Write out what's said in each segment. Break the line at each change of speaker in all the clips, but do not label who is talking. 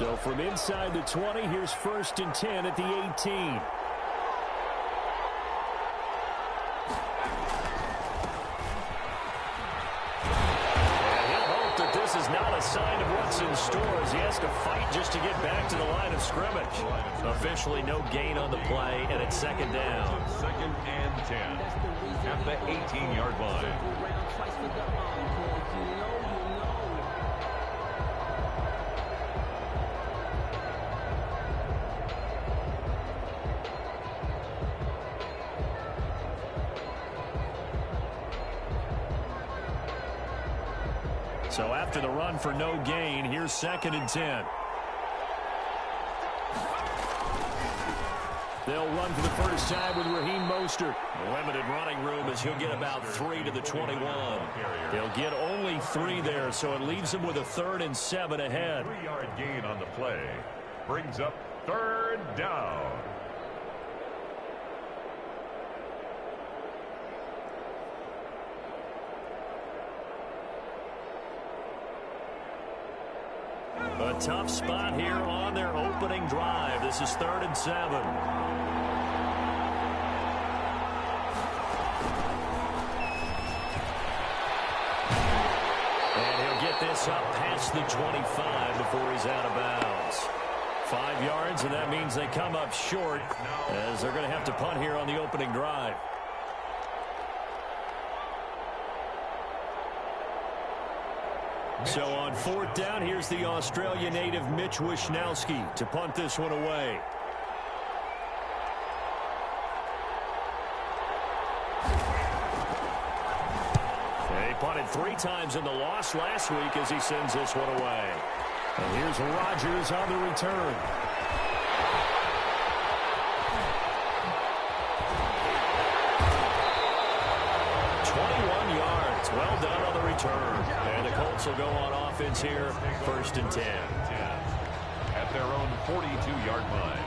So from inside the 20, here's 1st and 10 at the 18. This is not a sign of what's in store as he has to fight just to get back to the line of scrimmage. Officially no gain on the play, and it's 2nd down.
2nd and 10 at the 18-yard line.
So after the run for no gain, here's 2nd and 10. They'll run for the first time with Raheem Mostert. Limited running room as he'll get about 3 to the 21. He'll get only 3 there, so it leaves him with a 3rd and 7 ahead.
3-yard gain on the play. Brings up 3rd down.
A tough spot here on their opening drive. This is 3rd and 7. And he'll get this up past the 25 before he's out of bounds. 5 yards, and that means they come up short as they're going to have to punt here on the opening drive. So on 4th down, here's the Australia native Mitch Wishnowsky to punt this one away. He punted 3 times in the loss last week as he sends this one away. And here's Rodgers on the return. Well done on the return. And the Colts will go on offense here, 1st and 10.
At their own 42-yard line.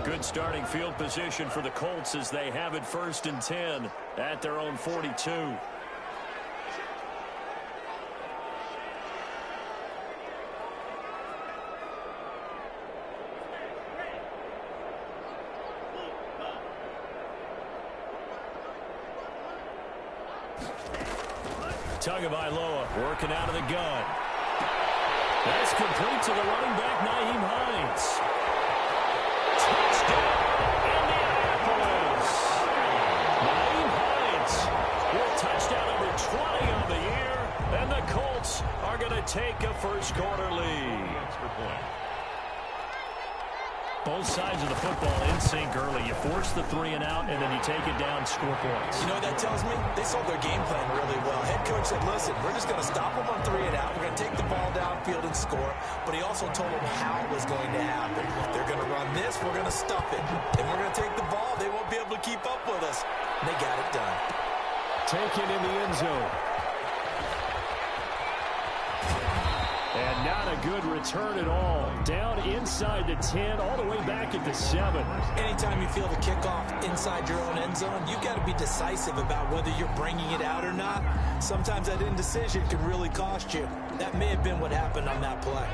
Good starting field position for the Colts as they have it 1st and 10 at their own 42. Tagovailoa working out of the gun. That's complete to the running back, Nyheim Hines. Touchdown, Indianapolis. Nyheim Hines with touchdown number 20 on the year, and the Colts are going to take a first-quarter lead.
Extra point.
Both sides of the football in sync early. You force the 3 and out, and then you take it down, score points.
You know what that tells me? They sold their game plan really well. Head coach said, listen, we're just going to stop them on 3 and out. We're going to take the ball downfield and score. But he also told them how it was going to happen. They're going to run this. We're going to stuff it. And we're going to take the ball. They won't be able to keep up with us. And they got it done.
Taken in the end zone. And not a good return at all. Down inside the 10, all the way back at the 7.
Anytime you feel the kickoff inside your own end zone, you've got to be decisive about whether you're bringing it out or not. Sometimes that indecision can really cost you. That may have been what happened on that play.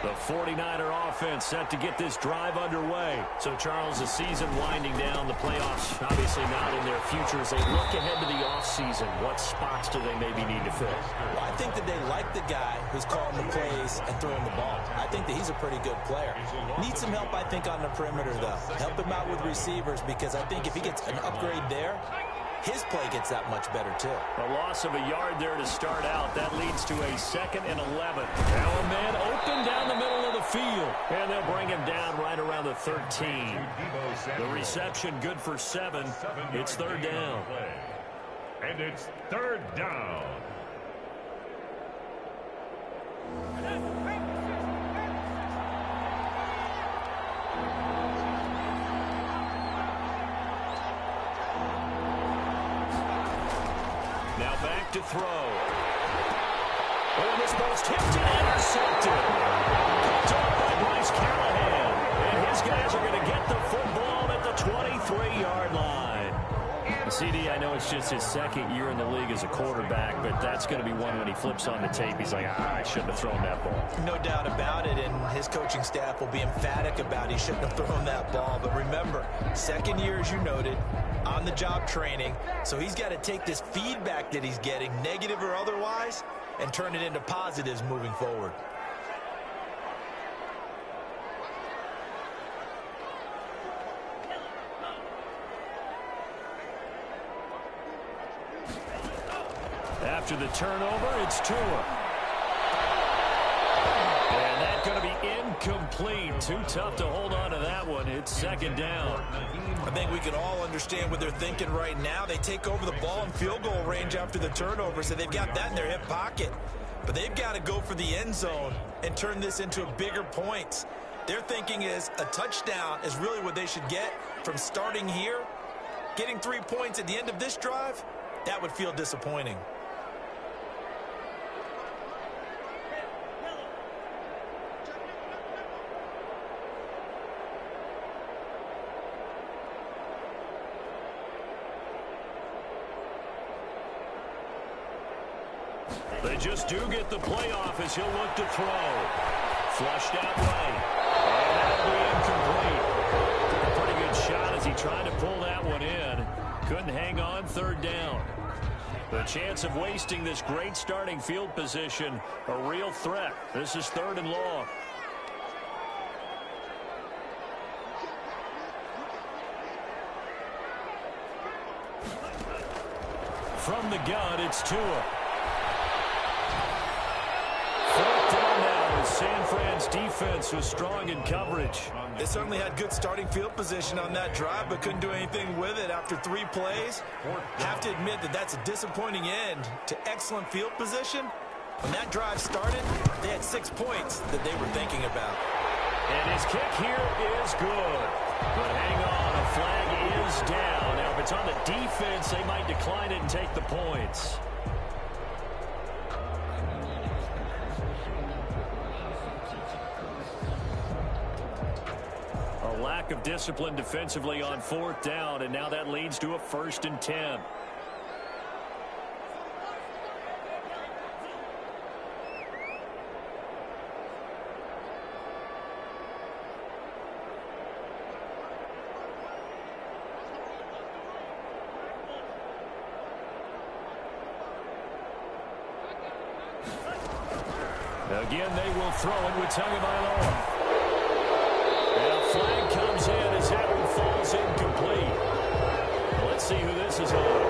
The 49er offense set to get this drive underway. So, Charles, the season winding down, the playoffs obviously not in their future. As they look ahead to the offseason, what spots do they maybe need to fill?
Well, I think that they like the guy who's calling the plays and throwing the ball. I think that he's a pretty good player. Needs some help, I think, on the perimeter, though. Help him out with receivers, because I think if he gets an upgrade there, his play gets that much better, too.
A loss of a yard there to start out. That leads to a 2nd and 11. Now a man open down the middle of the field. And they'll bring him down right around the 13. The reception good for 7. It's 3rd down.
And it's 3rd down.
Now back to throw. Oh, this ball's tipped and intercepted. Picked off by Bryce Callahan. And his guys are going to get the football at the 23-yard line. CD, I know it's just his second year in the league as a quarterback, but that's going to be one when he flips on the tape. He's like, I shouldn't have thrown that ball.
No doubt about it, and his coaching staff will be emphatic about he shouldn't have thrown that ball. But remember, second year, as you noted, on-the-job training, so he's got to take this feedback that he's getting, negative or otherwise, and turn it into positives moving forward.
After the turnover, it's Tua. And that's going to be incomplete. Too tough to hold on to that one. It's second down.
I think we can all understand what they're thinking right now. They take over the ball in field goal range after the turnover, so they've got that in their hip pocket. But they've got to go for the end zone and turn this into a bigger point. Their thinking is a touchdown is really what they should get from starting here. Getting 3 points at the end of this drive, that would feel disappointing.
They just do get the playoff as he'll look to throw. Flushed out right. And that'll be incomplete. A pretty good shot as he tried to pull that one in. Couldn't hang on, third down. The chance of wasting this great starting field position, a real threat. This is third and long. From the gun, it's Tua. San Fran's defense was strong in coverage.
They certainly had good starting field position on that drive, but couldn't do anything with it after 3 plays. Have to admit that that's a disappointing end to excellent field position. When that drive started, they had 6 points that they were thinking about.
And his kick here is good. But hang on, a flag is down. Now, if it's on the defense, they might decline it and take the points. Lack of discipline defensively on fourth down, and now that leads to a 1st and 10. Again, they will throw it with Tagovailoa. And a flag comes in as that one falls incomplete. Let's see who this is on.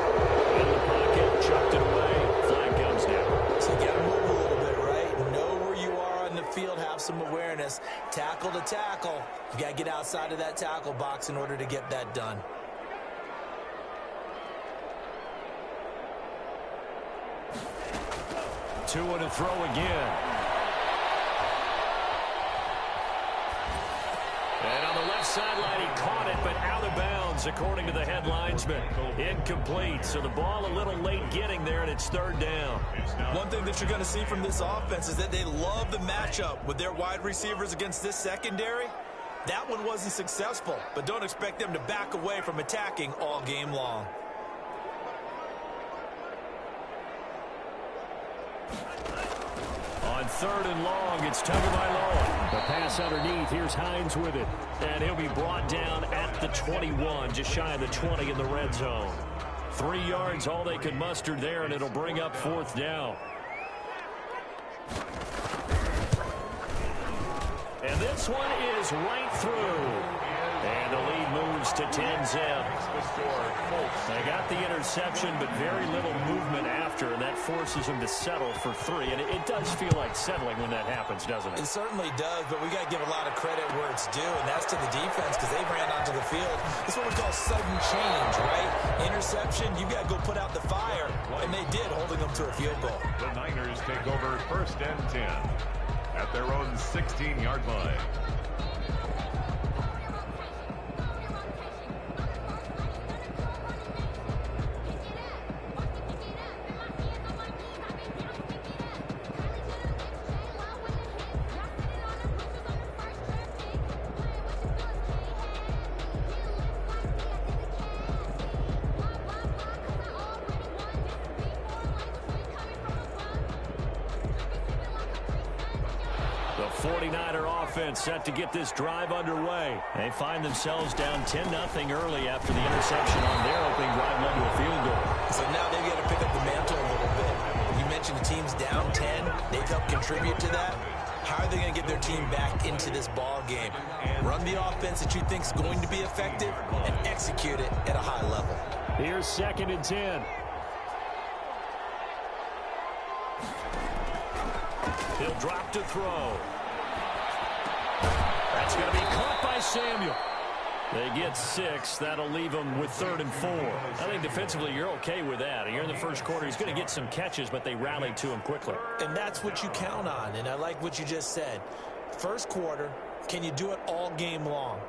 In the pocket, chucked it away. Flag comes down.
So you got to move a little bit, right? Know where you are on the field, have some awareness. Tackle to tackle. You got to get outside of that tackle box in order to get that done.
Tua to throw again. And on the left sideline, he caught it, but out of bounds, according to the head linesman. Incomplete, so the ball a little late getting there, and it's third down.
One thing that you're going to see from this offense is that they love the matchup with their wide receivers against this secondary. That one wasn't successful, but don't expect them to back away from attacking all game long.
On third and long, it's Tagovailoa. The pass underneath. Here's Hines with it. And he'll be brought down at the 21, just shy of the 20 in the red zone. 3 yards, all they could muster there, and it'll bring up fourth down. And this one is right through. And the lead moves to 10-zip. They got the interception, but very little movement after, and that forces them to settle for 3. And it does feel like settling when that happens, doesn't it?
It certainly does, but we got to give a lot of credit where it's due, and that's to the defense because they ran onto the field. This is what we call sudden change, right? Interception, you got to go put out the fire, and they did, holding them to a field goal.
The Niners take over 1st and 10 at their own 16-yard line.
49er offense set to get this drive underway. They find themselves down 10-0 early after the interception on their opening drive led to a field goal.
So now they've got to pick up the mantle a little bit. You mentioned the team's down 10. They've helped contribute to that. How are they going to get their team back into this ball game? Run the offense that you think is going to be effective and execute it at a high level.
Here's 2nd and 10. He'll drop to throw. That's going to be caught by Samuel. They get 6. That'll leave them with 3rd and 4. I think defensively you're okay with that. Here in the first quarter, he's going to get some catches, but they rallied to him quickly.
And that's what you count on, and I like what you just said. First quarter, can you do it all game long?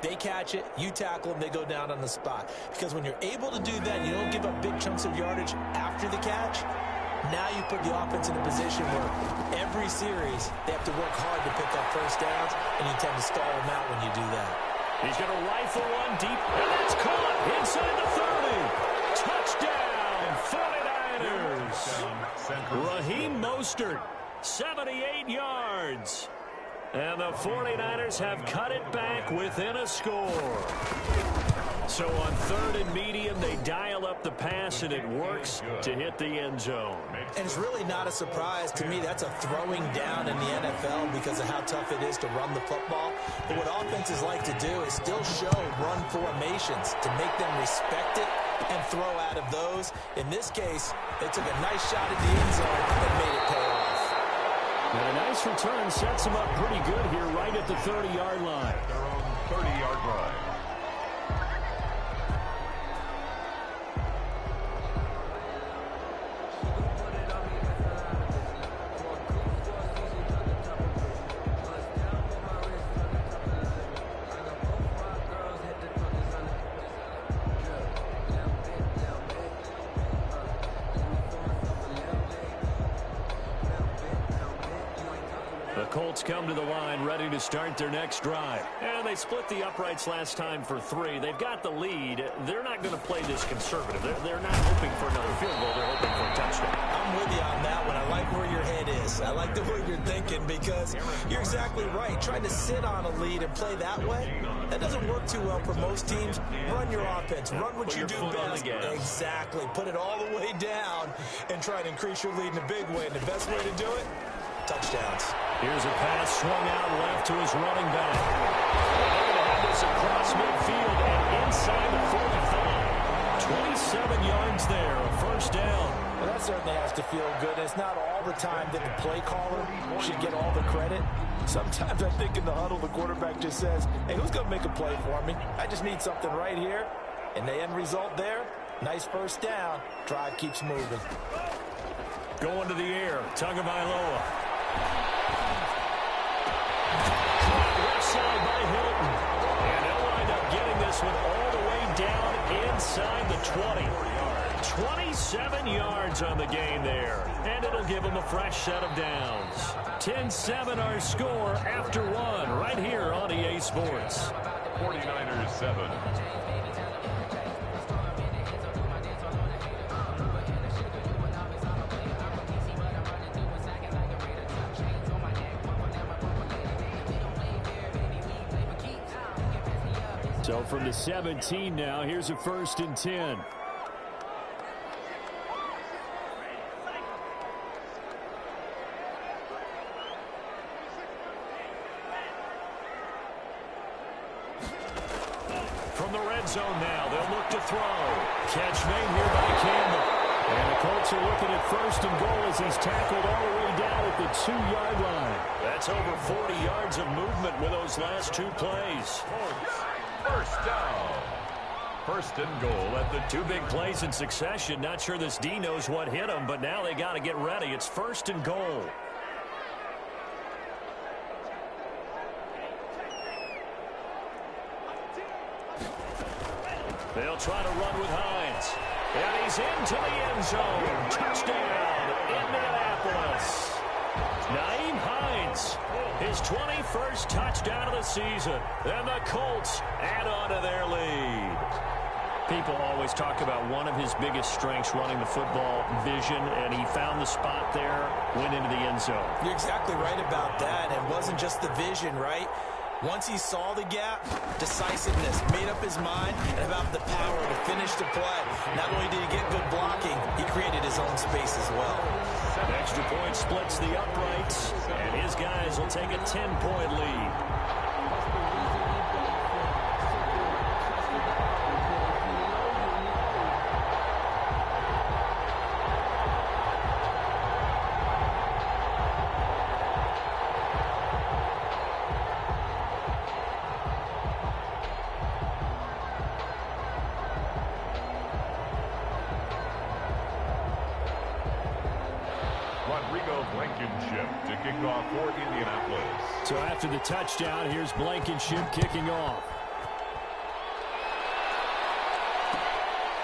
They catch it, you tackle them, they go down on the spot. Because when you're able to do that, you don't give up big chunks of yardage after the catch. Now you put the offense in a position where every series they have to work hard to pick up first downs, and you tend to stall them out when you do that.
He's going to rifle one deep, and it's caught inside the 30. Touchdown, 49ers. Raheem Mostert, 78 yards. And the 49ers have cut it back within a score. So on 3rd and medium, they dial up the pass, and it works to hit the end zone.
And it's really not a surprise to me. That's a throwing down in the NFL because of how tough it is to run the football. But what offenses like to do is still show run formations to make them respect it and throw out of those. In this case, they took a nice shot at the end zone and made it pay off.
And a nice return sets them up pretty good here right at the 30-yard line.
Their own 30-yard line.
Colts come to the line ready to start their next drive. And they split the uprights last time for 3. They've got the lead. They're not going to play this conservative. They're not hoping for another field goal. They're hoping for a touchdown.
I'm with you on that one. I like where your head is. I like the way you're thinking because you're exactly right. Trying to sit on a lead and play that way, that doesn't work too well for most teams. Run your offense. Run what you do best. Exactly. Put it all the way down and try to increase your lead in a big way. And the best way to do it, touchdowns.
Here's a pass swung out left to his running back. They're going to have this across midfield and inside the 45. 27 yards there, a first down.
Well, that certainly has to feel good. It's not all the time that the play caller should get all the credit. Sometimes I think in the huddle, the quarterback just says, hey, who's going to make a play for me? I just need something right here. And the end result there, nice first down. Drive keeps moving.
Going to the air, Tagovailoa. Side by Hilton. And they'll wind up getting this one all the way down inside the 20. 27 yards on the gain there. And it'll give them a fresh set of downs. 10-7 our score after 1 right here on EA Sports.
49ers 7.
So from the 17 now, here's a 1st and 10. From the red zone now, they'll look to throw. Catch made here by Campbell. And the Colts are looking at 1st and goal as he's tackled all the way down at the 2-yard line. That's over 40 yards of movement with those last 2 plays.
First down. 1st and goal at the
2 big plays in succession. Not sure this D knows what hit him, but now they got to get ready. It's 1st and goal. They'll try to run with Hines. And he's into the end zone. Touchdown, Indianapolis. Nyheim Hines, his 21st touchdown of the season. And the Colts add on to their lead. People always talk about one of his biggest strengths running the football, vision, and he found the spot there, went into the end zone.
You're exactly right about that. It wasn't just the vision, right? Once he saw the gap, decisiveness, made up his mind, and about the power to finish the play. Not only did he get good blocking, he created his own space as well.
An extra point splits the uprights, and his guys will take a 10-point lead.
To kick off for Indianapolis.
So after the touchdown, here's Blankenship kicking off.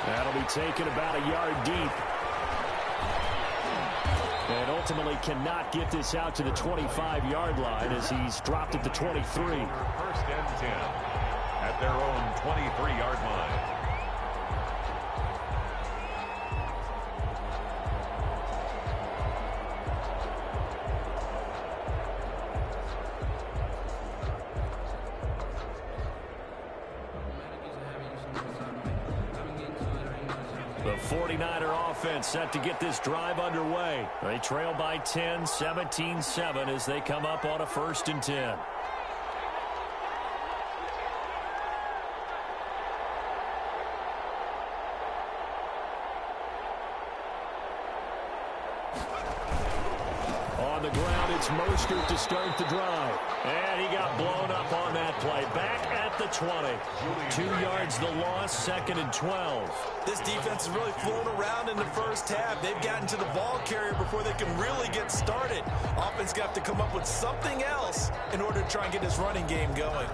That'll be taken about a yard deep. And ultimately cannot get this out to the 25-yard line as he's dropped at the 23.
First and 10 at their own 23-yard line.
The 49er offense set to get this drive underway. They trail by 10, 17-7 as they come up on a 1st and 10. On the ground, it's Mostert to start the drive. And he got blown up on that play. Back at the 20. 2 yards the loss, 2nd and 12.
This defense has really flown around in the first half. They've gotten to the ball carrier before they can really get started. Offense got to come up with something else in order to try and get this running game going.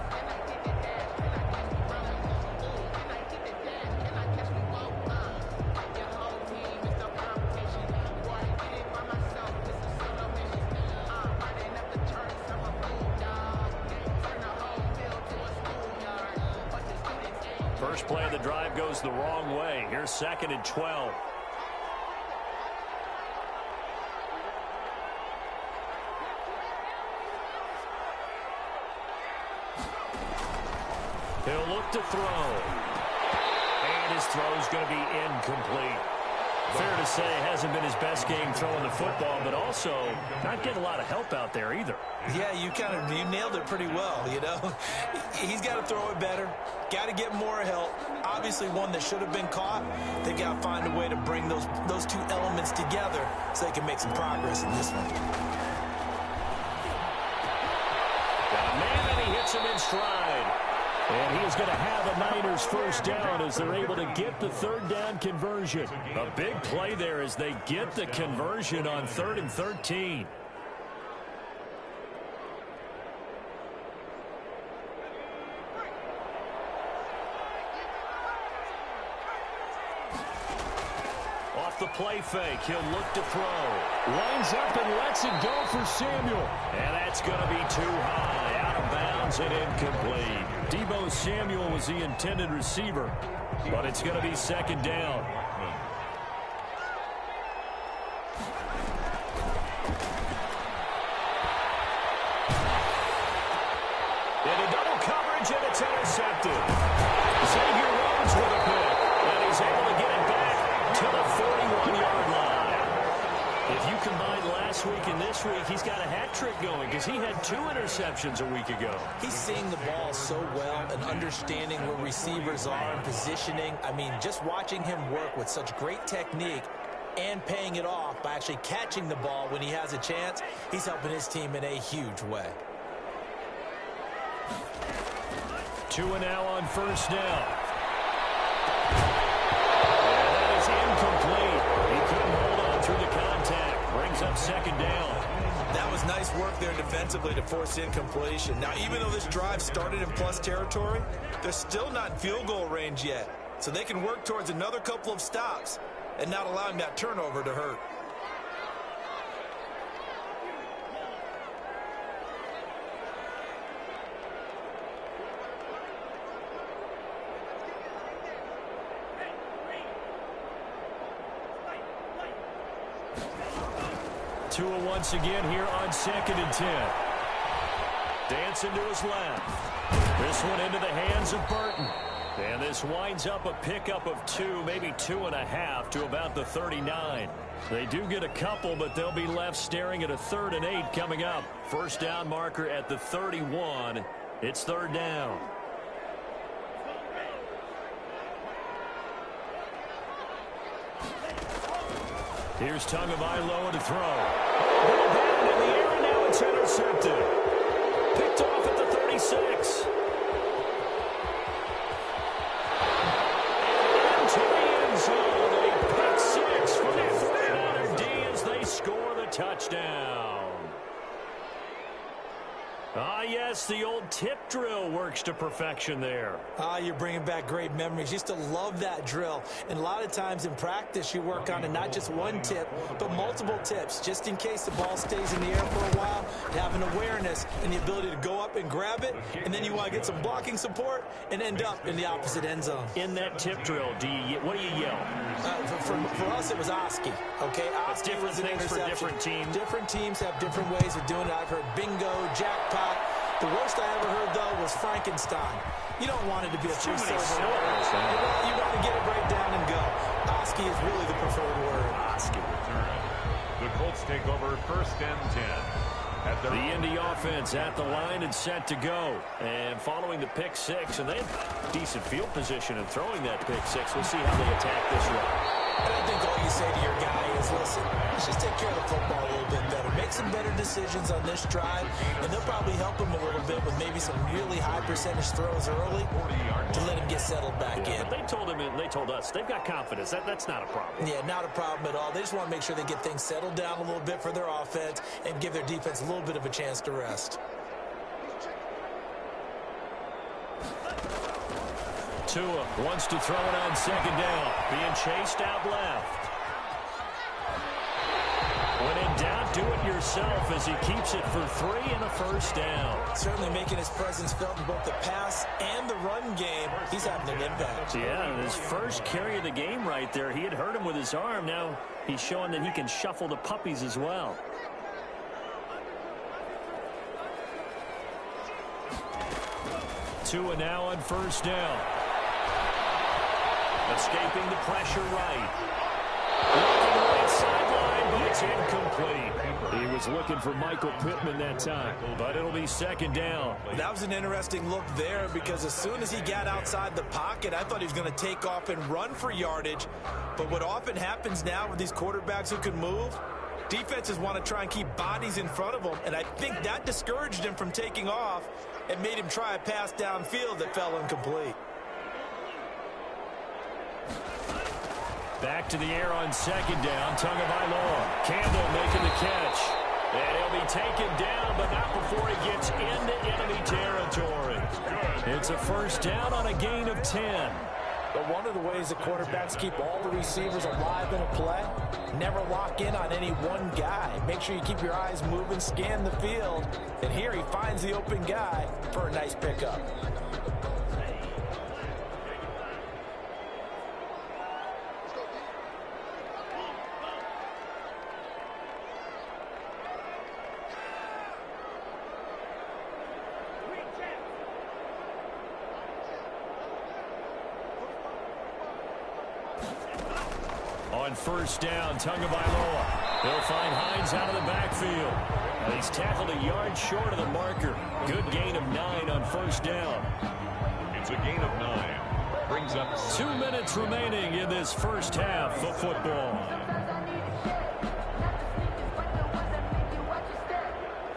First play of the drive goes the wrong way. Here's 2nd and 12. He'll look to throw. And his throw is going to be incomplete. Fair to say, hasn't been his best game throwing the football, but also not getting a lot of help out there either.
Yeah, you nailed it pretty well, you know. He's got to throw it better. Got to get more help. Obviously one that should have been caught. They got to find a way to bring those two elements together so they can make some progress in this one.
Got a man, and he hits him in stride. And he is going to have a Niners first down as they're able to get the 3rd down conversion. A big play there as they get the conversion on 3rd and 13. Off the play fake, he'll look to throw. Lines up and lets it go for Samuel. And that's going to be too high, out of bounds and incomplete. Deebo Samuel was the intended receiver, but it's going to be 2nd down. Into double coverage, and it's intercepted. Xavier Rhodes with a pick, and he's able to get it back to the 41-yard line. If you combine last week and this week, he's got a hat trick going because he had 2 interceptions a week ago.
He's seeing the ball so well and understanding where receivers are and positioning. I mean, just watching him work with such great technique and paying it off by actually catching the ball when he has a chance, he's helping his team in a huge way.
2 now on 1st down. And that is incomplete. He couldn't hold on through the contact. Brings up 2nd down.
That was nice work there defensively to force incompletion. Now, even though this drive started in plus territory, they're still not in field goal range yet. So they can work towards another couple of stops and not allowing that turnover to hurt.
Tua once again here on 2nd and 10. Dancing to his left. This one into the hands of Burton. And this winds up a pickup of 2, maybe 2.5 to about the 39. They do get a couple, but they'll be left staring at a 3rd and 8 coming up. First down marker at the 31. It's 3rd down. Here's Tagovailoa to throw. Ball down in the air, and now it's intercepted. Picked off at the 36. And into the end zone. A pick 6 for the 49er D as they score the touchdown. Ah, yes, the old tip drill works to perfection there.
Ah, you're bringing back great memories. Used to love that drill. And a lot of times in practice, you work on it, not just one tip, but multiple tips, just in case the ball stays in the air for a while. You have an awareness and the ability to go up and grab it, and then you want to get some blocking support and end up in the opposite end zone.
In that tip drill, what do you yell?
For us, it was Oski. Okay, Oski was an interception.
For different teams.
Different teams have different ways of doing it. I've heard bingo, jackpot. The worst I ever heard, though, was Frankenstein. You don't want it to be a three-syllable word. You want to get it right down and go. Oski is really the preferred word.
Oski.
The Colts take over 1st and 10.
The Indy offense at the line and set to go. And following the pick 6, and they have decent field position in throwing that pick 6. We'll see how they attack this run.
And I think all you say to your guy is, listen, let's just take care of the football a little bit better. Make some better decisions on this drive, and they'll probably help him a little bit with maybe some really high percentage throws early to let him get settled back in.
But they told him, and they told us, they've got confidence. That's not a problem.
Yeah, not a problem at all. They just want to make sure they get things settled down a little bit for their offense and give their defense a little bit of a chance to rest.
Tua wants to throw it on 2nd down. Being chased out left. When in doubt, do it yourself as he keeps it for 3 and a 1st down.
Certainly making his presence felt in both the pass and the run game. He's having an impact.
Yeah, his first carry of the game right there. He had hurt him with his arm. Now he's showing that he can shuffle the puppies as well. Tua now on 1st down. Escaping the pressure right. Looking right sideline, but it's incomplete. He was looking for Michael Pittman that time, but it'll be 2nd down.
That was an interesting look there because as soon as he got outside the pocket, I thought he was going to take off and run for yardage. But what often happens now with these quarterbacks who can move, defenses want to try and keep bodies in front of them, and I think that discouraged him from taking off and made him try a pass downfield that fell incomplete.
Back to the air on 2nd down. Tagovailoa. Campbell making the catch. And he'll be taken down, but not before he gets into enemy territory. It's a 1st down on a gain of 10.
But one of the ways the quarterbacks keep all the receivers alive in a play, never lock in on any one guy. Make sure you keep your eyes moving, scan the field. And here he finds the open guy for a nice pickup.
On 1st down, Tagovailoa. He'll find Hines out of the backfield. And he's tackled a yard short of the marker. Good gain of 9 on 1st down.
It's a gain of 9. Brings up
2 minutes remaining in this 1st half of football.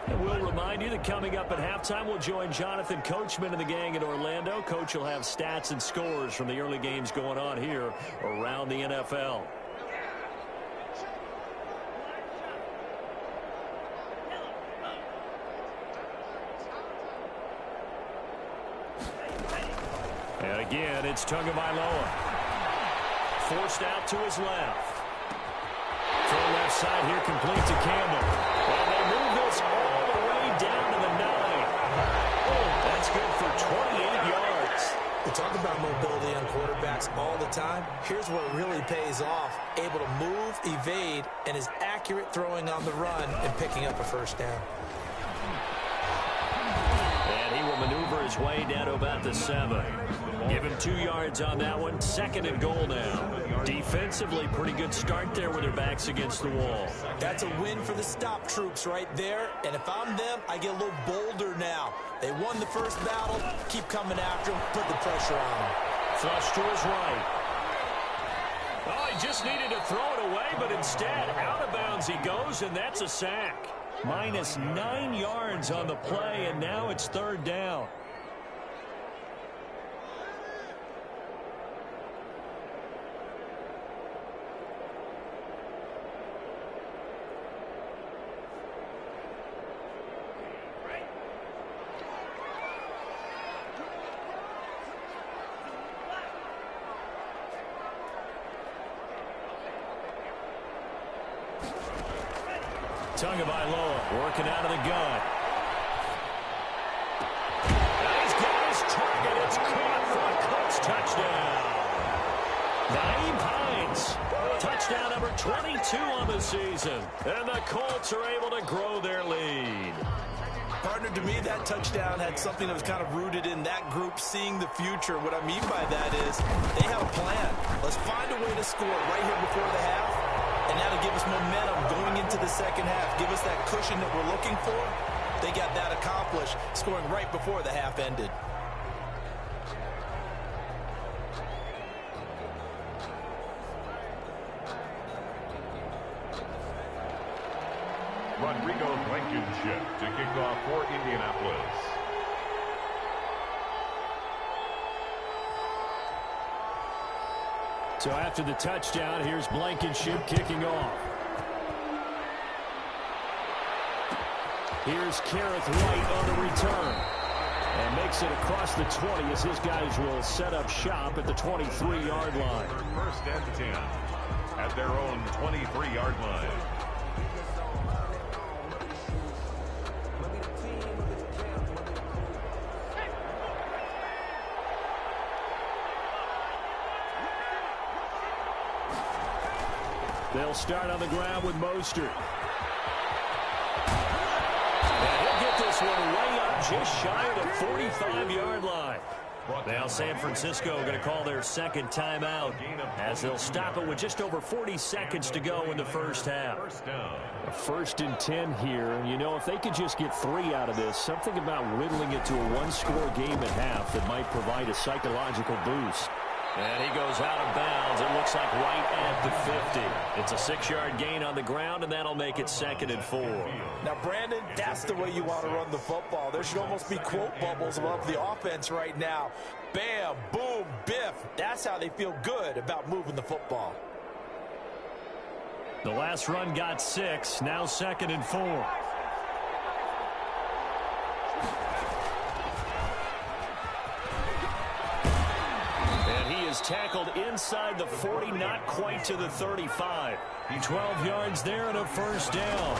And we'll remind you that coming up at halftime, we'll join Jonathan Coachman and the gang in Orlando. Coach will have stats and scores from the early games going on here around the NFL. And again, it's Tagovailoa. Forced out to his left. Throw left side here, complete to Campbell. And they move this all the way down to the 9. Oh, that's good for 28 yards.
We talk about mobility on quarterbacks all the time. Here's what really pays off. Able to move, evade, and is accurate accurate throwing on the run and picking up a first down.
And he will maneuver his way down to about the 7. Give him 2 yards on that one. 2nd and goal now. Defensively, pretty good start there with their backs against the wall.
That's a win for the stop troops right there. And if I'm them, I get a little bolder now. They won the first battle. Keep coming after them. Put the pressure on them.
Flush to his right. Oh, he just needed to throw it away, but instead, out of bounds he goes, and that's a sack. Minus 9 yards on the play, and now it's 3rd down. Tagovailoa working out of the gun. He's got his target. It's caught for a Colts touchdown. Nyheim Hines, touchdown number 22 on the season. And the Colts are able to grow their lead.
Partner, to me, that touchdown had something that was kind of rooted in that group seeing the future. What I mean by that is they have a plan. Let's find a way to score right here before the half. And that'll give us momentum going into the second half. Give us that cushion that we're looking for. They got that accomplished, scoring right before the half ended.
Rodrigo Blankenship to kick off for Indianapolis.
So after the touchdown, here's Blankenship kicking off. Here's Kareth White on the return. And makes it across the 20 as his guys will set up shop at the 23-yard line.
1st and 10 at their own 23-yard line.
They'll start on the ground with Mostert. And he'll get this one way up just shy of the 45-yard line. Now San Francisco going to call their 2nd timeout as they'll stop it with just over 40 seconds to go in the first half. A 1st and 10 here. And, you know, if they could just get 3 out of this, something about whittling it to a 1-score game at half that might provide a psychological boost. And he goes out of bounds. It looks like right at the 50. It's a 6-yard gain on the ground, and that'll make it 2nd and 4.
Now, Brandon, that's the way you want to run the football. There should almost be quote bubbles above the offense right now. Bam, boom, biff. That's how they feel good about moving the football.
The last run got 6. Now 2nd and 4. Tackled inside the 40, not quite to the 35. 12 yards there and a 1st down.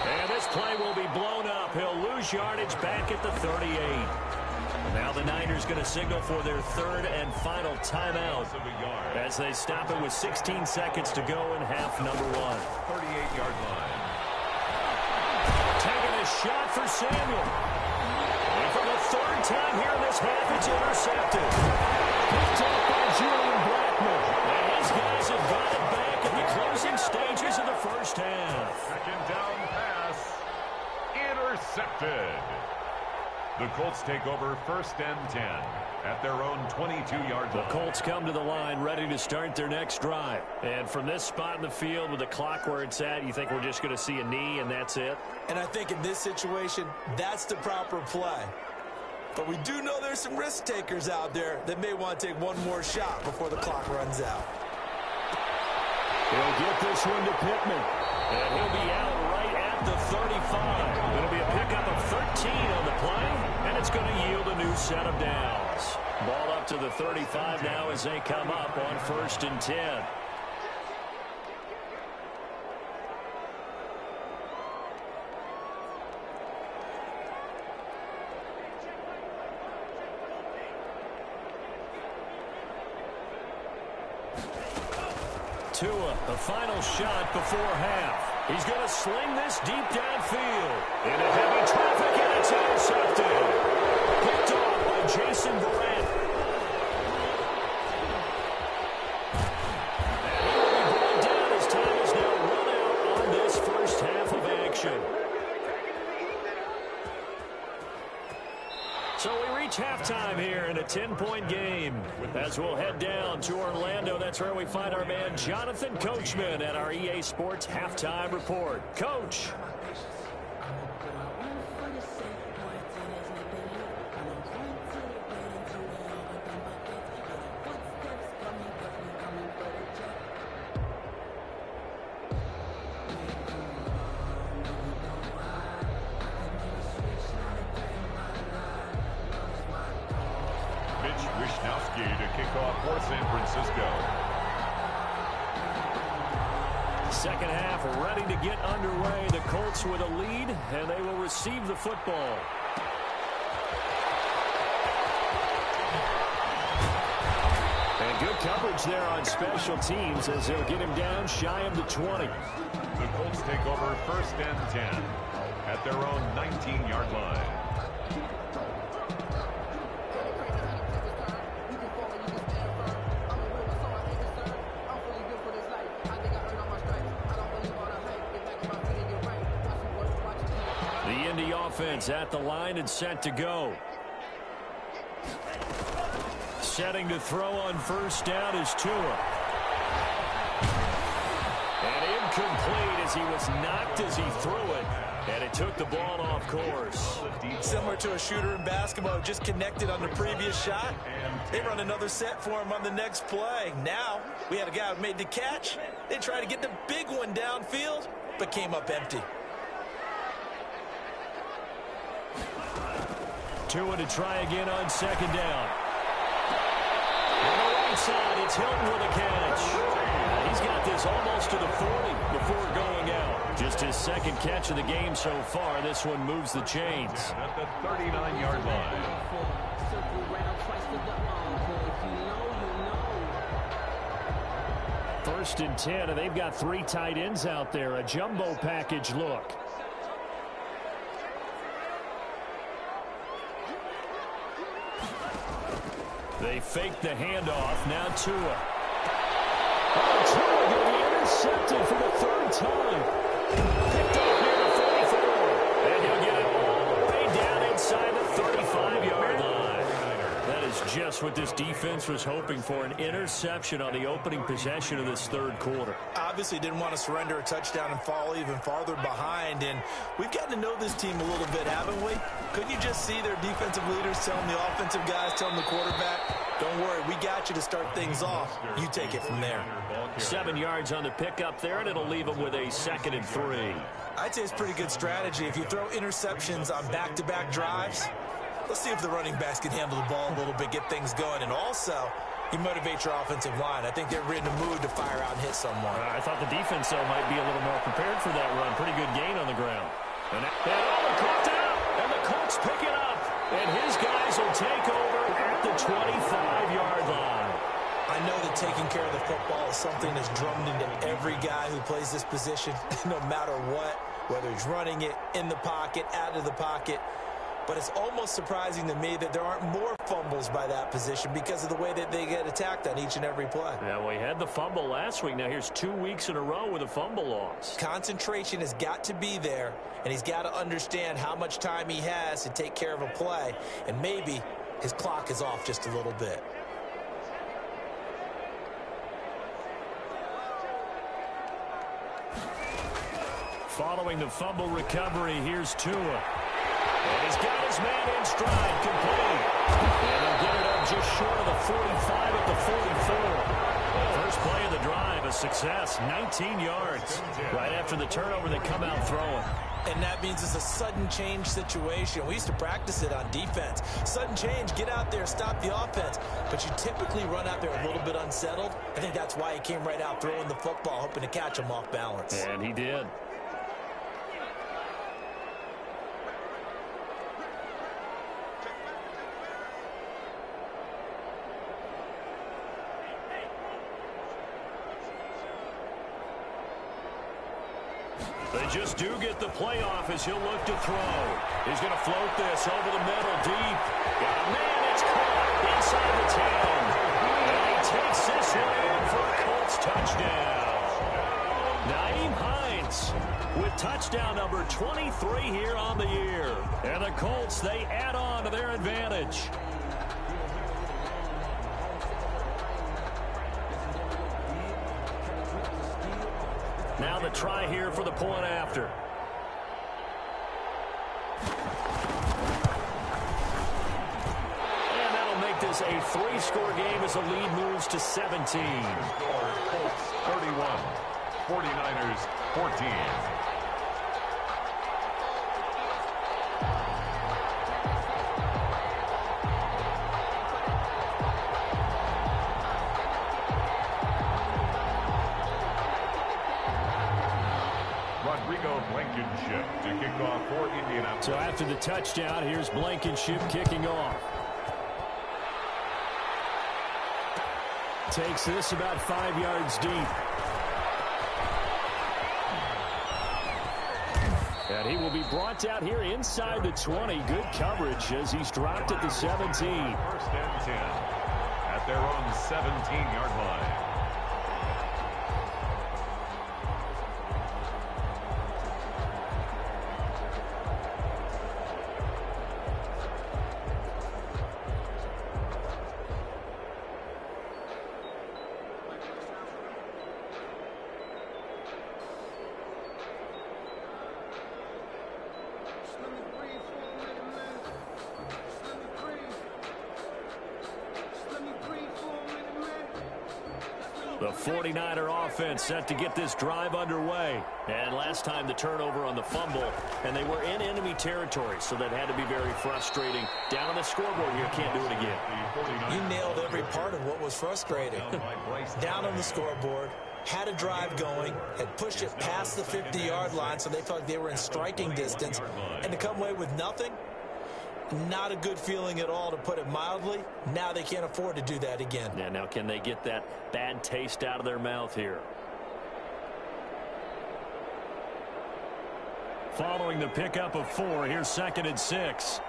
And this play will be blown up. He'll lose yardage back at the 38. Now the Niners going to signal for their 3rd and final timeout as they stop it with 16 seconds to go in half number 1.
38-yard line.
Taking a shot for Samuel. For the 3rd time here in this half, it's intercepted. Picked up by Julian Blackmon. And his guys have got it back in the closing stages of the first half.
2nd down pass. Intercepted. The Colts take over 1st and 10 at their own 22-yard line.
The Colts come to the line ready to start their next drive. And from this spot in the field with the clock where it's at, you think we're just going to see a knee and that's it?
And I think in this situation, that's the proper play. But we do know there's some risk takers out there that may want to take one more shot before the clock runs out.
He'll get this one to Pittman. And he'll be out right at the 35. It'll be a pickup of 13 on the play, and it's going to yield a new set of downs. Ball up to the 35 now as they come up on 1st and 10. Tua, the final shot before half. He's going to sling this deep downfield. Into heavy traffic, and it's intercepted. Picked off by Jason Verrett. And he will be brought down as time is now run out on this first half of action. So we reach halftime here in a 10-point game. As we'll head down to Orlando, that's where we find our man Jonathan Coachman at our EA Sports Halftime Report. Coach.
To kick off for San Francisco.
Second half ready to get underway. The Colts with a lead, and they will receive the football. And good coverage there on special teams as they'll get him down shy of the 20.
The Colts take over first and 10 at their own 19-yard line.
Offense at the line and set to go. Setting to throw on first down is Tua. And incomplete as he was knocked as he threw it. And it took the ball off course.
Similar to a shooter in basketball, just connected on the previous shot. They run another set for him on the next play. Now, we had a guy who made the catch. They tried to get the big one downfield, but came up empty.
Tua to try again on second down. On the right side, it's Hilton with a catch. He's got this almost to the 40 before going out. Just his second catch of the game so far. This one moves the chains.
At the 39-yard line.
First and 10, and they've got 3 tight ends out there. A jumbo package look. They fake the handoff. Now Tua. Oh, Tua going to be intercepted for the 3rd time. Picked up near the 44. And he'll get it all the way down inside the 35-yard line. That is just what this defense was hoping for, an interception on the opening possession of this 3rd quarter.
Obviously didn't want to surrender a touchdown and fall even farther behind. And we've gotten to know this team a little bit, haven't we? Couldn't you just see their defensive leaders telling the offensive guys, telling the quarterback, don't worry, we got you to start things off. You take it from there.
7 yards on the pickup there, and it'll leave them with a 2nd and 3.
I'd say it's pretty good strategy. If you throw interceptions on back-to-back drives, let's see if the running backs can handle the ball a little bit, get things going. And also, you motivate your offensive line. I think they're in the mood to fire out and hit someone.
I thought the defense, though, might be a little more prepared for that run. Pretty good gain on the ground. And caught out, and the Colts pick it up. And his guys will take over at the 25-yard line.
I know that taking care of the football is something that's drummed into every guy who plays this position, no matter what, whether he's running it, in the pocket, out of the pocket. But it's almost surprising to me that there aren't more fumbles by that position because of the way that they get attacked on each and every play.
Yeah, we had the fumble last week. Now here's 2 weeks in a row with a fumble loss.
Concentration has got to be there, and he's got to understand how much time he has to take care of a play, and maybe his clock is off just a little bit.
Following the fumble recovery, here's Tua. And he's got his man in stride, complete. And he'll get it up just short of the 45 at the 44. First play of the drive, a success, 19 yards. Right after the turnover, they come out throwing.
And that means it's a sudden change situation. We used to practice it on defense. Sudden change, get out there, stop the offense. But you typically run out there a little bit unsettled. I think that's why he came right out throwing the football, hoping to catch him off balance.
And he did. They just do get the playoff as he'll look to throw. He's going to float this over the middle, deep. Got a man, it's caught inside the 10. And he takes this one in for a Colts touchdown. Nyheim Hines with touchdown number 23 here on the year. And the Colts, they add on to their advantage. Now the try here for the point after. And that'll make this a 3-score game as the lead moves to 17.
Colts 31, 49ers 14. To kick off for Indianapolis.
So after the touchdown, here's Blankenship kicking off. Takes this about 5 yards deep. And he will be brought down here inside the 20. Good coverage as he's dropped at the 17.
1st and 10 at their own 17-yard line.
The 49er offense set to get this drive underway. And last time the turnover on the fumble, and they were in enemy territory, so that had to be very frustrating. Down on the scoreboard here, can't do it again.
You nailed every part of what was frustrating. Down on the scoreboard, had a drive going, had pushed it past the 50-yard line, so they felt like they were in striking distance, and to come away with nothing, not a good feeling at all, to put it mildly. Now they can't afford to do that again.
Yeah, now can they get that bad taste out of their mouth here? Following the pickup of 4, here's 2nd and 6.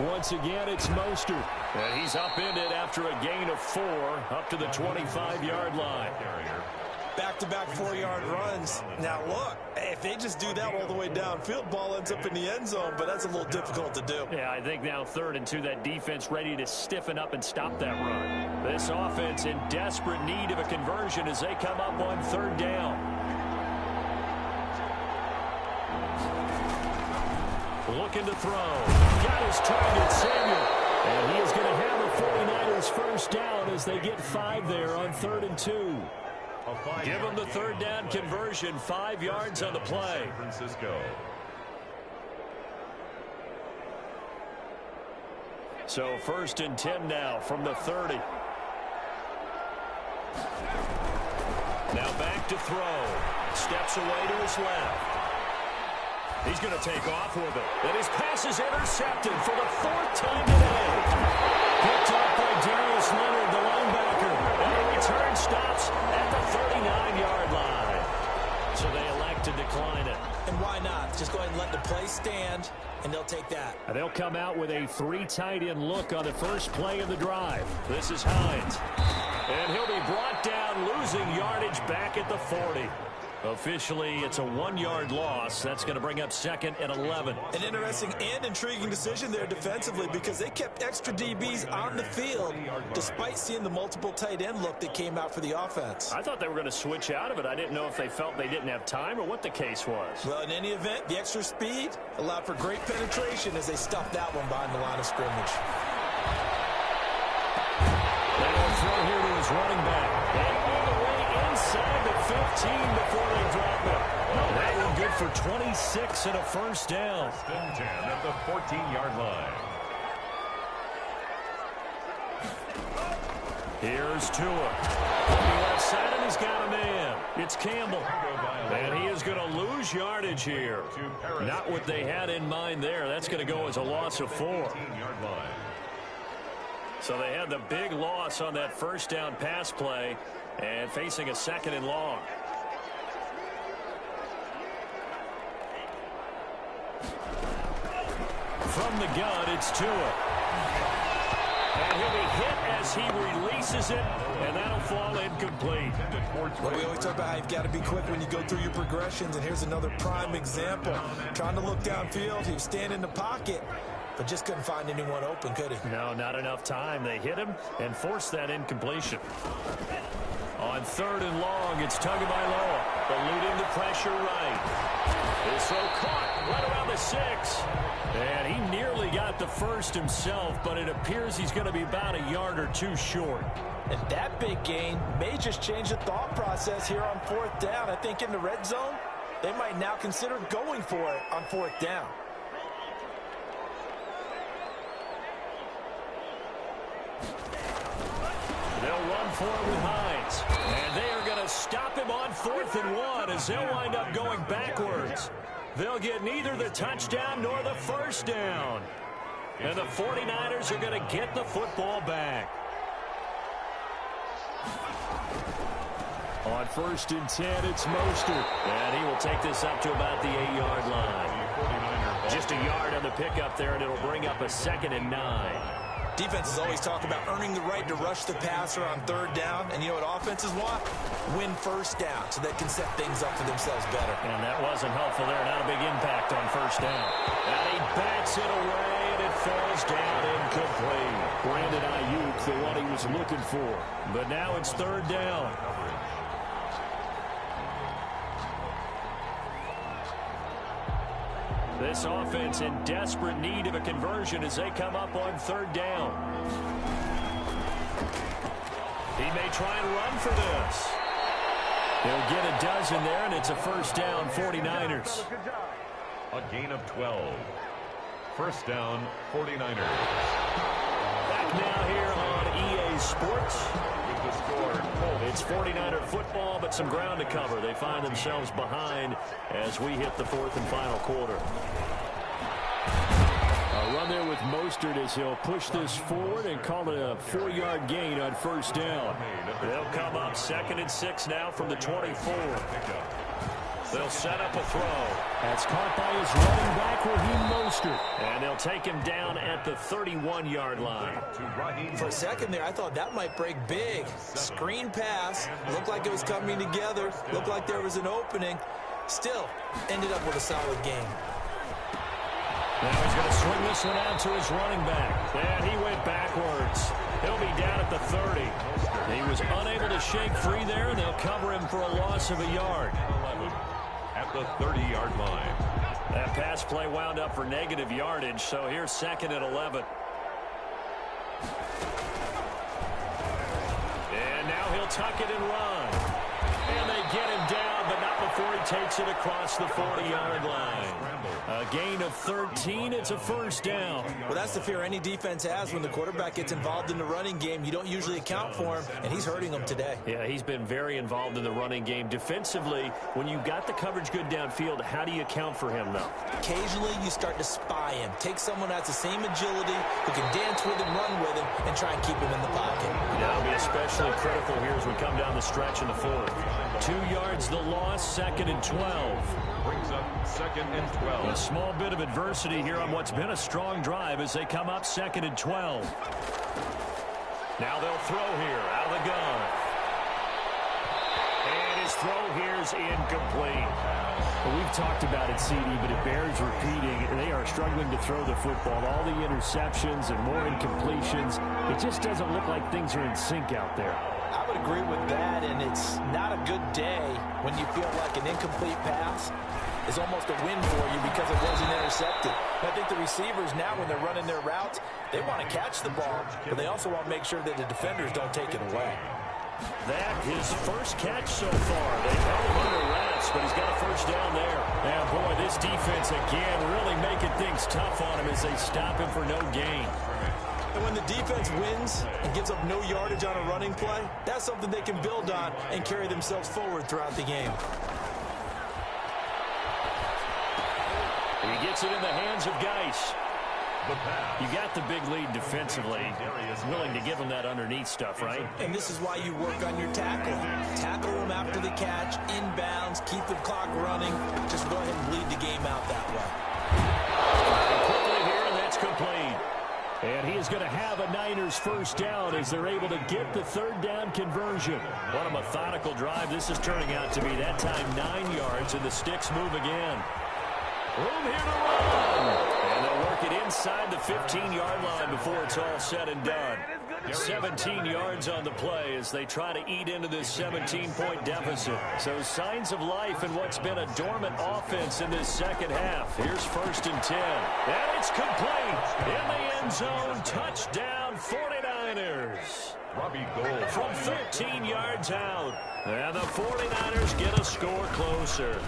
Once again, it's Mostert. And he's upended after a gain of 4 up to the 25-yard line.
Back-to-back 4-yard runs. Now, look, if they just do that all the way downfield, ball ends up in the end zone, but that's a little difficult to do.
Yeah, I think now 3rd and 2, that defense ready to stiffen up and stop that run. This offense in desperate need of a conversion as they come up on 3rd down. Looking to throw. Got his target, Samuel. And he is going to have the 49ers first down as they get 5 there on 3rd and 2. Give them the 3rd down conversion, 5 yards on the play.
San Francisco.
So 1st and 10 now from the 30. Now back to throw. Steps away to his left. He's going to take off with it. And his pass is intercepted for the 4th time today. Picked up by Darius Leonard, the linebacker. And the return stops at the 39-yard line. So they elect to decline it.
And why not? Just go ahead and let the play stand, and they'll take that.
And they'll come out with a 3 tight end look on the first play of the drive. This is Hines. And he'll be brought down, losing yardage back at the 40. Officially, it's a 1-yard loss. That's going to bring up 2nd and 11.
An interesting and intriguing decision there defensively, because they kept extra DBs on the field despite seeing the multiple tight end look that came out for the offense.
I thought they were going to switch out of it. I didn't know if they felt they didn't have time or what the case was.
Well, in any event, the extra speed allowed for great penetration as they stuffed that one behind the line of scrimmage.
They'll throw here to his running back. And all the way inside the 15 before they drop it. That one good for 26 and a first down.
1st and 10 at the 14-yard line.
Here's Tua. On the left side, and he's got a man. It's Campbell. And he is going to lose yardage here. Not what they had in mind there. That's going to go as a loss of 4. So they had the big loss on that first down pass play and facing a second and long. From the gun, it's Tua. And he'll be hit as he releases it, and that'll fall incomplete.
Well, we always talk about how you've got to be quick when you go through your progressions, and here's another prime example. Trying to look downfield, he was standing in the pocket, but just couldn't find anyone open, could he?
No, not enough time. They hit him and forced that incompletion. On third and long, it's Tagovailoa, eluding the pressure right. His throw caught right around the 6. And he nearly got the first himself, but it appears he's going to be about a yard or two short.
And that big gain may just change the thought process here on fourth down. I think in the red zone, they might now consider going for it on fourth down.
They'll run for it with Hines. And they are going to stop him on 4th and 1 as they'll wind up going backwards. They'll get neither the touchdown nor the first down. And the 49ers are going to get the football back. On 1st and 10, it's Mostert. And he will take this up to about the 8-yard line. Just a yard on the pickup there, and it'll bring up a 2nd and 9.
Defenses always talk about earning the right to rush the passer on third down. And you know what offenses want? Win first down so they can set things up for themselves better.
And that wasn't helpful there. Not a big impact on first down. And he bats it away, and it falls down incomplete. Brandon Ayuk, the one he was looking for. But now it's third down. This offense in desperate need of a conversion as they come up on third down. He may try and run for this. He'll get a dozen there, and it's a first down, 49ers.
A gain of 12. First down, 49ers.
Back now here on EA Sports.
With the score,
It's 49er football, but some ground to cover. They find themselves behind as we hit the 4th and final quarter. A run there with Mostert as he'll push this forward and call it a 4-yard gain on first down. They'll come up 2nd and 6 now from the 24. They'll set up a throw. That's caught by his running back, Raheem Mostert. And they'll take him down at the 31-yard line.
For a second there, I thought that might break big. Screen pass. Looked like it was coming together. Looked like there was an opening. Still, ended up with a solid game.
Now he's going to swing this one out to his running back. And he went backwards. He'll be down at the 30. He was unable to shake free there, and they'll cover him for a loss of a yard.
At the 30-yard line.
That pass play wound up for negative yardage, so here's 2nd and 11. And now he'll tuck it and run. And they get him down, but not before he takes it across the 40-yard line. A gain of 13. It's a first down.
Well, that's the fear any defense has when the quarterback gets involved in the running game. You don't usually account for him, and he's hurting them today.
Yeah, he's been very involved in the running game. Defensively, when you've got the coverage good downfield, how do you account for him, though?
Occasionally, you start to spy him. Take someone that's the same agility, who can dance with him, run with him, and try and keep him in the pocket.
That'll be especially critical here as we come down the stretch in the 4th. 2 yards the loss, 2nd and 12.
Brings up 2nd and 12.
A small bit of adversity here on what's been a strong drive as they come up 2nd and 12. Now they'll throw here out of the gun. And his throw here's incomplete. Well, we've talked about it, CD, but it bears repeating. They are struggling to throw the football. All the interceptions and more incompletions. It just doesn't look like things are in sync out there.
I would agree with that, and it's not a good day when you feel like an incomplete pass is almost a win for you because it wasn't intercepted. I think the receivers now, when they're running their routes, they want to catch the ball, but they also want to make sure that the defenders don't take it away.
That his first catch so far. They've held him under wraps, but he's got a first down there. And boy, this defense again really making things tough on him as they stop him for no gain.
And when the defense wins and gives up no yardage on a running play, that's something they can build on and carry themselves forward throughout the game.
He gets it in the hands of Geis.
The pass.
You got the big lead defensively, willing to give them that underneath stuff, right?
And this is why you work on your tackling. Tackle them after the catch, inbounds, keep the clock running. Just go ahead and bleed the game out that way.
Quickly here, and that's complete. And he is going to have a Niners first down as they're able to get the third down conversion. What a methodical drive this is turning out to be. That time 9 yards, and the sticks move again. Room here to run. And they'll work it inside the 15-yard line before it's all said and done. 17 yards on the play as they try to eat into this 17-point deficit. So signs of life in what's been a dormant offense in this second half. Here's 1st and 10. And it's complete. In the end zone, touchdown 49ers. From 13 yards out. And the 49ers get a score closer.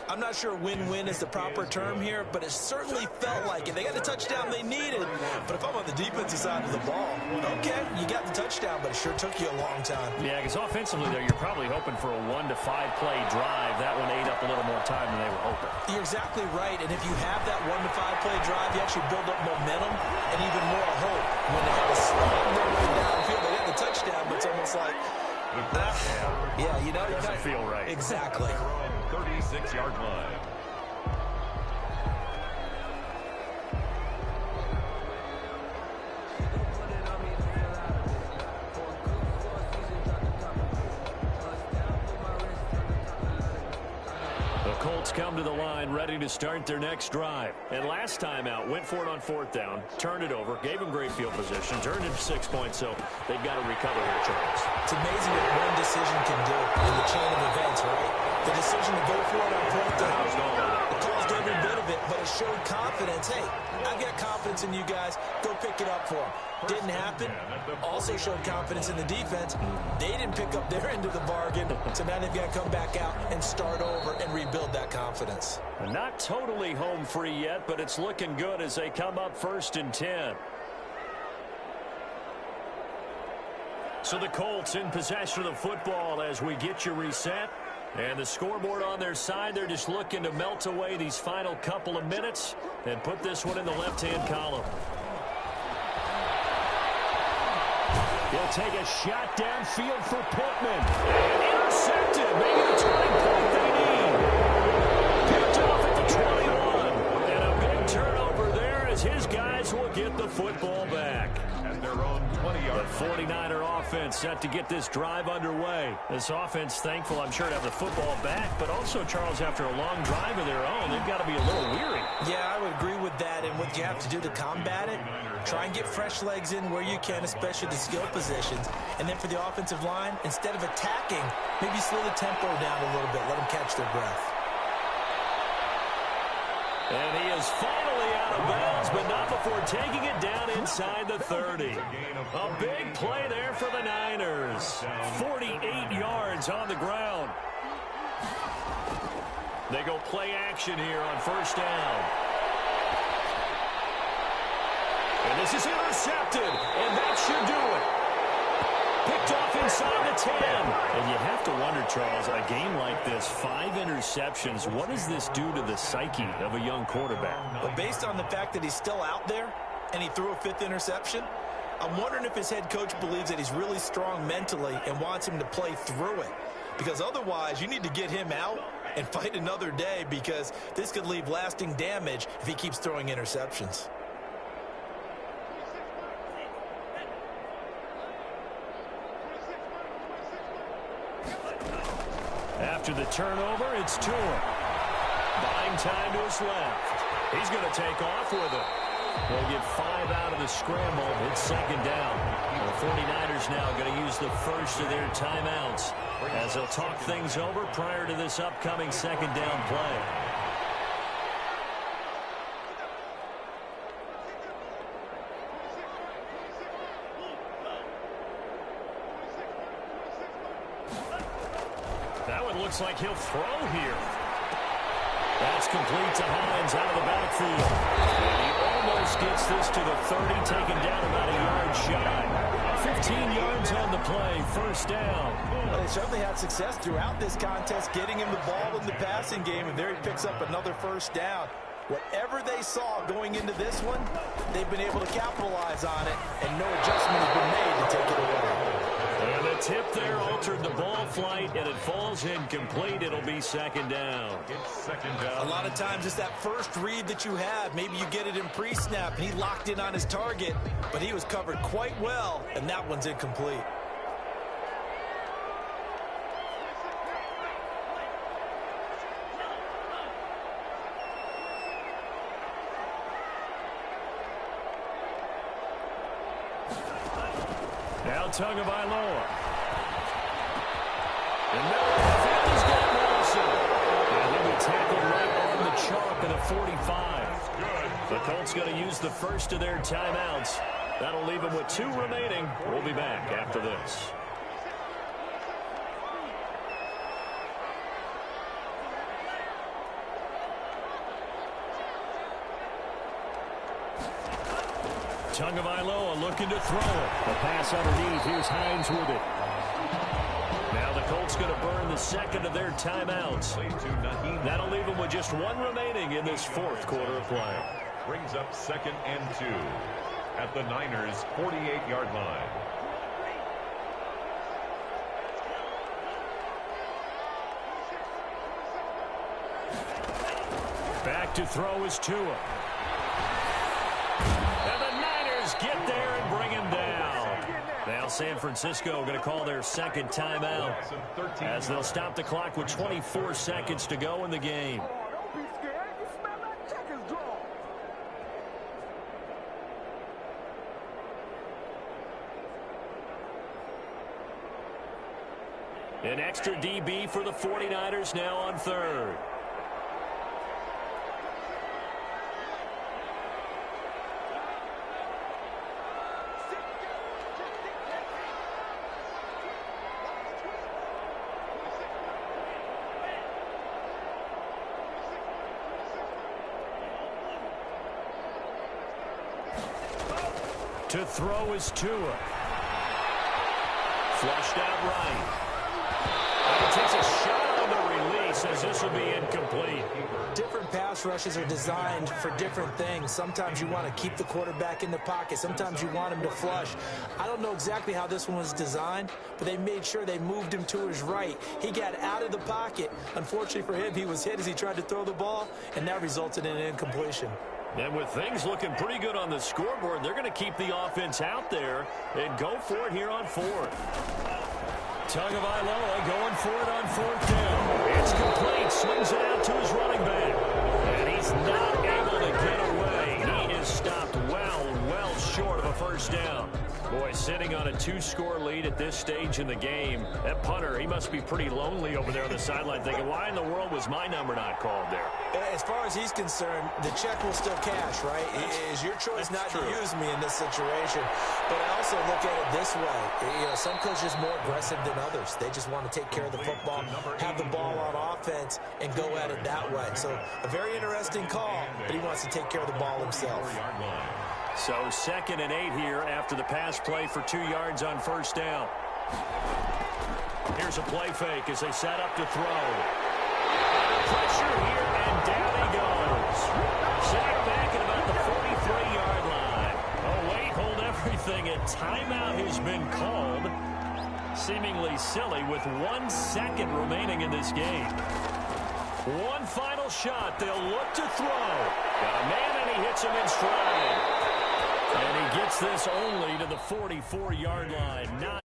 I'm not sure win-win is the proper term here, but it certainly felt like it. They got the touchdown they needed. But if I'm on the defensive side of the ball, okay, you got the touchdown, but it sure took you a long time.
Yeah, because offensively there, you're probably hoping for a 1 to 5 play drive. That one ate up a little more time than they were hoping.
You're exactly right, and if you have that 1 to 5 play drive, you actually build up momentum and even more hope. When they have to slide their way downfield, they get the touchdown, but it's almost like, yeah, you know, it
doesn't feel right.
Exactly.
36-yard line.
The Colts come to the line ready to start their next drive. And last time out, went for it on 4th down, turned it over, gave them great field position, turned it to 6 points, so they've got to recover here, Charles.
It's amazing what one decision can do in the chain of events, right? The decision to go for it on 4th down, it caused every bit of it, but it showed confidence. Hey, I've got confidence in you guys. Go pick it up for them. Didn't happen. Also showed confidence in the defense. They didn't pick up their end of the bargain, so now they've got to come back out and start over and rebuild that confidence.
Not totally home free yet, but it's looking good as they come up 1st and 10. So the Colts in possession of the football as we get you reset. And the scoreboard on their side, they're just looking to melt away these final couple of minutes and put this one in the left-hand column. He'll take a shot downfield for Pittman. And intercepted. Maybe the turning point they need. Picked off at the 21. And a big turnover there as his guys will get the football back.
At their own 20-yard.
The 49er offense set to get this drive underway. This offense thankful, I'm sure, to have the football back, but also, Charles, after a long drive of their own, they've got to be a little weary.
Yeah, I would agree with that, and what you have to do to combat it, try and get fresh legs in where you can, especially the skill positions. And then for the offensive line, instead of attacking, maybe slow the tempo down a little bit, let them catch their breath.
And he is finally out of bounds, but not before taking it down inside the 30. A big play there for the Niners. 48 yards on the ground. They go play action here on 1st down. And this is intercepted, and that should do it. Picked off inside the 10. And you have to wonder, Charles, a game like this, 5 interceptions, what does this do to the psyche of a young quarterback?
But based on the fact that he's still out there and he threw a 5th interception, I'm wondering if his head coach believes that he's really strong mentally and wants him to play through it. Because otherwise, you need to get him out and fight another day, because this could leave lasting damage if he keeps throwing interceptions.
After the turnover, it's Tua. Buying time to his left. He's going to take off with it. They'll get 5 out of the scramble. It's 2nd down. The 49ers now going to use the first of their timeouts as they'll talk things over prior to this upcoming 2nd down play. That one looks like he'll throw here. That's complete to Hines out of the backfield. And he almost gets this to the 30, taken down about a yard shy. 15 yards on the play, 1st down.
Well, they certainly had success throughout this contest, getting him the ball in the passing game, and there he picks up another 1st down. Whatever they saw going into this one, they've been able to capitalize on it, and no adjustment has been made to take it away.
And the tip there altered the ball flight, and it falls incomplete. It'll be second down.
It's second down.
A lot of times it's that first read that you have. Maybe you get it in pre-snap, and he locked in on his target, but he was covered quite well, and that one's incomplete.
Now Tagovailoa. And now the field has got Wilson. And he'll be tackled right on the chalk at a 45. The Colts going to use the first of their timeouts. That'll leave them with 2 remaining. We'll be back after this. Tagovailoa looking to throw it. The pass underneath. Here's Hines with it. Now the Colts going to burn the second of their timeouts. That'll leave them with just 1 remaining in this 4th quarter of play.
Brings up 2nd and 2 at the Niners' 48-yard line.
Back to throw is Tua. And the Niners get there and bring him down. Now San Francisco going to call their second timeout as they'll stop the clock with 24 seconds to go in the game. An extra DB for the 49ers now on 3rd. To throw is Tua. Flushed out right. And he takes a shot on the release as this will be incomplete.
Different pass rushes are designed for different things. Sometimes you want to keep the quarterback in the pocket. Sometimes you want him to flush. I don't know exactly how this one was designed, but they made sure they moved him to his right. He got out of the pocket. Unfortunately for him, he was hit as he tried to throw the ball, and that resulted in an incompletion.
And with things looking pretty good on the scoreboard, they're going to keep the offense out there and go for it here on 4th. Tagovailoa going for it on 4th down. It's complete. Swings it out to his running back. And he's not able to get away. He is stopped well short of a first down. Boy, sitting on a 2-score lead at this stage in the game, that punter, he must be pretty lonely over there on the sideline thinking, why in the world was my number not called there?
As far as he's concerned, the check will still cash, right? It is your choice not to use me in this situation. But I also look at it this way. You know, some coaches are more aggressive than others. They just want to take care of the football, have the ball on offense, and go at it that way. So a very interesting call, but he wants to take care of the ball himself.
So 2nd and 8 here after the pass play for 2 yards on first down. Here's a play fake as they set up to throw. Pressure here, and down he goes. Sacked back at about the 43-yard line. Oh, wait, hold everything. A timeout has been called. Seemingly silly with 1 second remaining in this game. One final shot. They'll look to throw. Got a man, and he hits him in stride. And he gets this only to the 44-yard line.